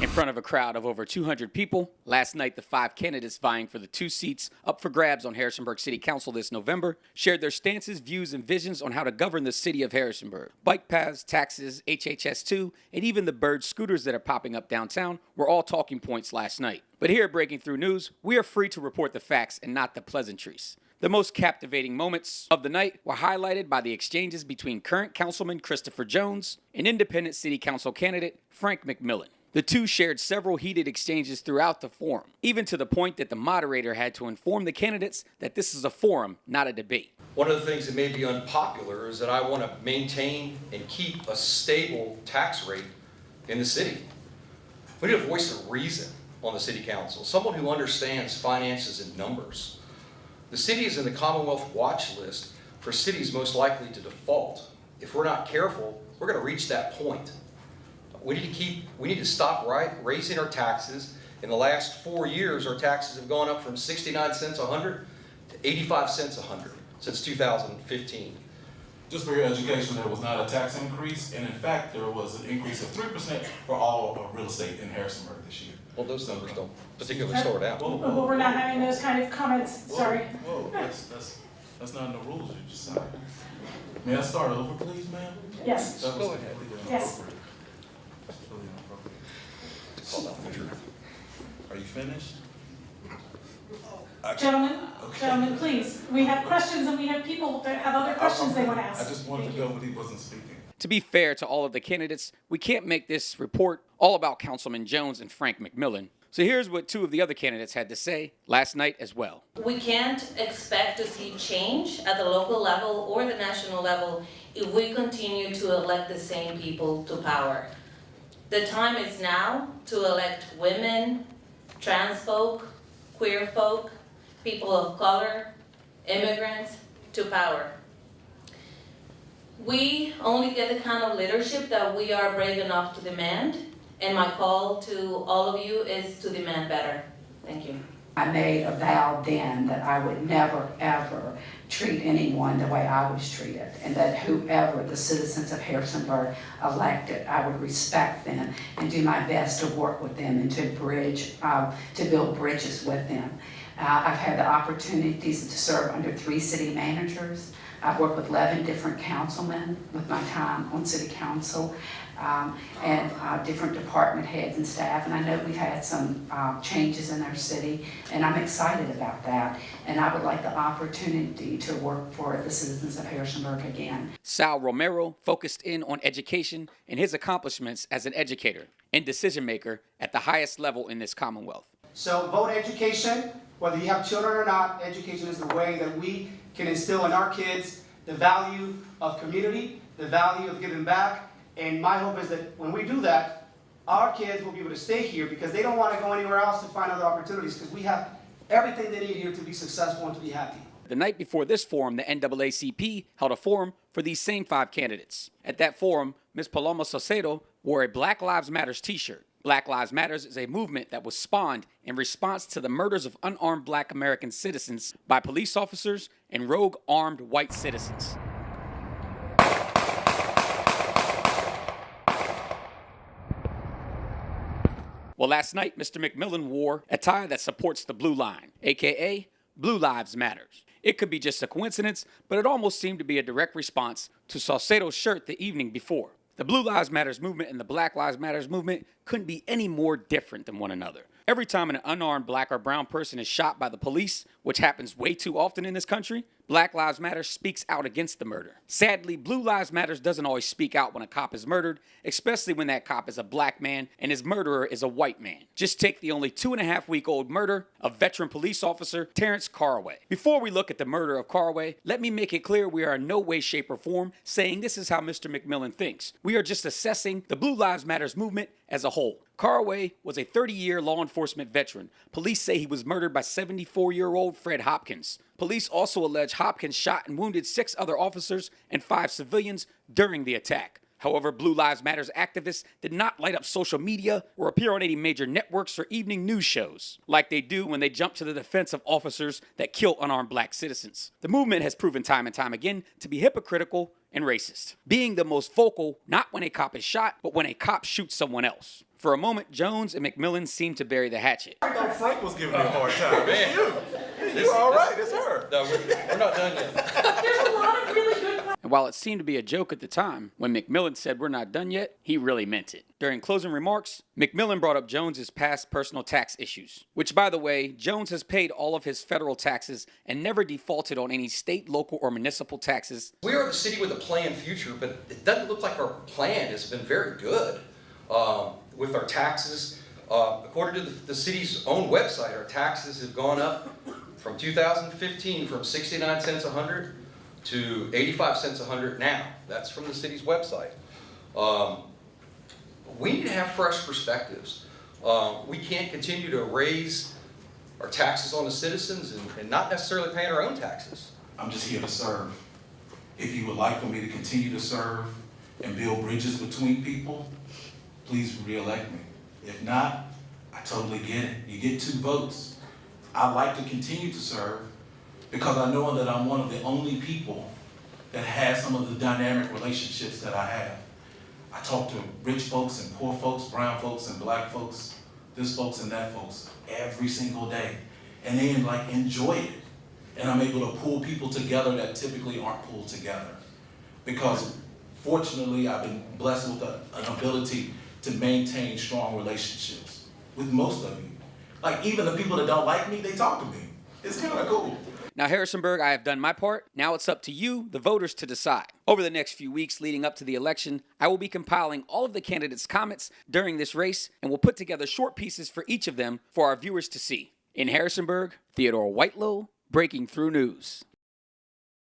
In front of a crowd of over 200 people, last night the 5 candidates vying for the 2 seats up for grabs on Harrisonburg City Council this November shared their stances, views, and visions on how to govern the city of Harrisonburg. Bike paths, taxes, HHS2, and even the bird scooters that are popping up downtown were all talking points last night. But here at Breaking Through News, we are free to report the facts and not the pleasantries. The most captivating moments of the night were highlighted by the exchanges between current Councilman Christopher Jones and independent City Council candidate Frank McMillan. The two shared several heated exchanges throughout the forum, even to the point that the moderator had to inform the candidates that this is a forum, not a debate. One of the things that may be unpopular is that I want to maintain and keep a stable tax rate in the city. We need a voice of reason on the city council, someone who understands finances and numbers. The city is in the Commonwealth watch list for cities most likely to default. If we're not careful, we're going to reach that point. We need to stop raising our taxes. In the last 4 years, our taxes have gone up from 69 cents a hundred to 85 cents a hundred since 2015. Just for your education, there was not a tax increase, and in fact, there was an increase of 3% for all of real estate in Harrisonburg this year. Well, those numbers don't particularly sort out. Well, we're not having those kind of comments, sorry. Whoa, that's not in the rules you just signed. May I start over, please, ma'am? Yes. That was Yes. inappropriate. Are you finished? Gentlemen, please. We have questions and we have people that have other questions they want to ask. I just wanted to go, but he wasn't speaking. To be fair to all of the candidates, we can't make this report all about Councilman Jones and Frank McMillan. So here's what 2 of the other candidates had to say last night as well. We can't expect to see change at the local level or the national level if we continue to elect the same people to power. The time is now to elect women, trans folk, queer folk, people of color, immigrants to power. We only get the kind of leadership that we are brave enough to demand, and my call to all of you is to demand better. Thank you. I made a vow then that I would never, ever treat anyone the way I was treated, and that whoever the citizens of Harrisonburg elected, I would respect them and do my best to work with them and to build bridges with them. I've had the opportunities to serve under 3 city managers. I've worked with 11 different councilmen with my time on city council. And different department heads and staff, and I know we've had some changes in our city, and I'm excited about that, and I would like the opportunity to work for the citizens of Harrisonburg again. Sal Romero focused in on education and his accomplishments as an educator and decision maker at the highest level in this Commonwealth. So vote education, whether you have children or not, education is the way that we can instill in our kids the value of community, the value of giving back. And my hope is that when we do that, our kids will be able to stay here because they don't want to go anywhere else to find other opportunities, because we have everything they need here to be successful and to be happy. The night before this forum, the NAACP held a forum for these same 5 candidates. At that forum, Ms. Paloma Saucedo wore a Black Lives Matters t-shirt. Black Lives Matters is a movement that was spawned in response to the murders of unarmed Black American citizens by police officers and rogue armed white citizens. Well, last night, Mr. McMillan wore a tie that supports the blue line, aka Blue Lives Matters. It could be just a coincidence, but it almost seemed to be a direct response to Saucedo's shirt the evening before. The Blue Lives Matters movement and the Black Lives Matters movement couldn't be any more different than one another. Every time an unarmed Black or brown person is shot by the police, which happens way too often in this country, Black Lives Matter speaks out against the murder. Sadly, Blue Lives Matter doesn't always speak out when a cop is murdered, especially when that cop is a Black man and his murderer is a white man. Just take the only 2.5-week-old murder of veteran police officer Terrence Carraway. Before we look at the murder of Carraway, let me make it clear we are in no way, shape, or form saying this is how Mr. McMillan thinks. We are just assessing the Blue Lives Matter movement as a whole. Carraway was a 30-year law enforcement veteran. Police say he was murdered by 74-year-old Fred Hopkins. Police also allege Hopkins shot and wounded 6 other officers and 5 civilians during the attack. However, Blue Lives Matter activists did not light up social media or appear on any major networks or evening news shows, like they do when they jump to the defense of officers that kill unarmed Black citizens. The movement has proven time and time again to be hypocritical and racist, being the most vocal not when a cop is shot, but when a cop shoots someone else. For a moment, Jones and McMillan seemed to bury the hatchet. I thought Frank was giving me a hard time. Man. You all right, it's her. No, we're not done yet. There's a lot of really good questions. And while it seemed to be a joke at the time, when McMillan said we're not done yet, he really meant it. During closing remarks, McMillan brought up Jones's past personal tax issues, which, by the way, Jones has paid all of his federal taxes and never defaulted on any state, local, or municipal taxes. We are the city with a planned future, but it doesn't look like our plan has been very good with our taxes. According to the city's own website, our taxes have gone up from 2015 from 69 cents a hundred to 85 cents a hundred now. That's from the city's website. We need to have fresh perspectives. We can't continue to raise our taxes on the citizens and not necessarily paying our own taxes. I'm just here to serve. If you would like for me to continue to serve and build bridges between people, please re-elect me. If not, I totally get it. You get 2 votes. I'd like to continue to serve because I know that I'm one of the only people that has some of the dynamic relationships that I have. I talk to rich folks and poor folks, brown folks and black folks, this folks and that folks every single day. And they enjoy it. And I'm able to pull people together that typically aren't pulled together. Because fortunately, I've been blessed with an ability to maintain strong relationships with most of you. Like even the people that don't like me, they talk to me. It's kind of cool. Now, Harrisonburg, I have done my part. Now it's up to you, the voters, to decide. Over the next few weeks leading up to the election, I will be compiling all of the candidates' comments during this race, and we'll put together short pieces for each of them for our viewers to see. In Harrisonburg, Theodore Whitelow, Breaking Through News.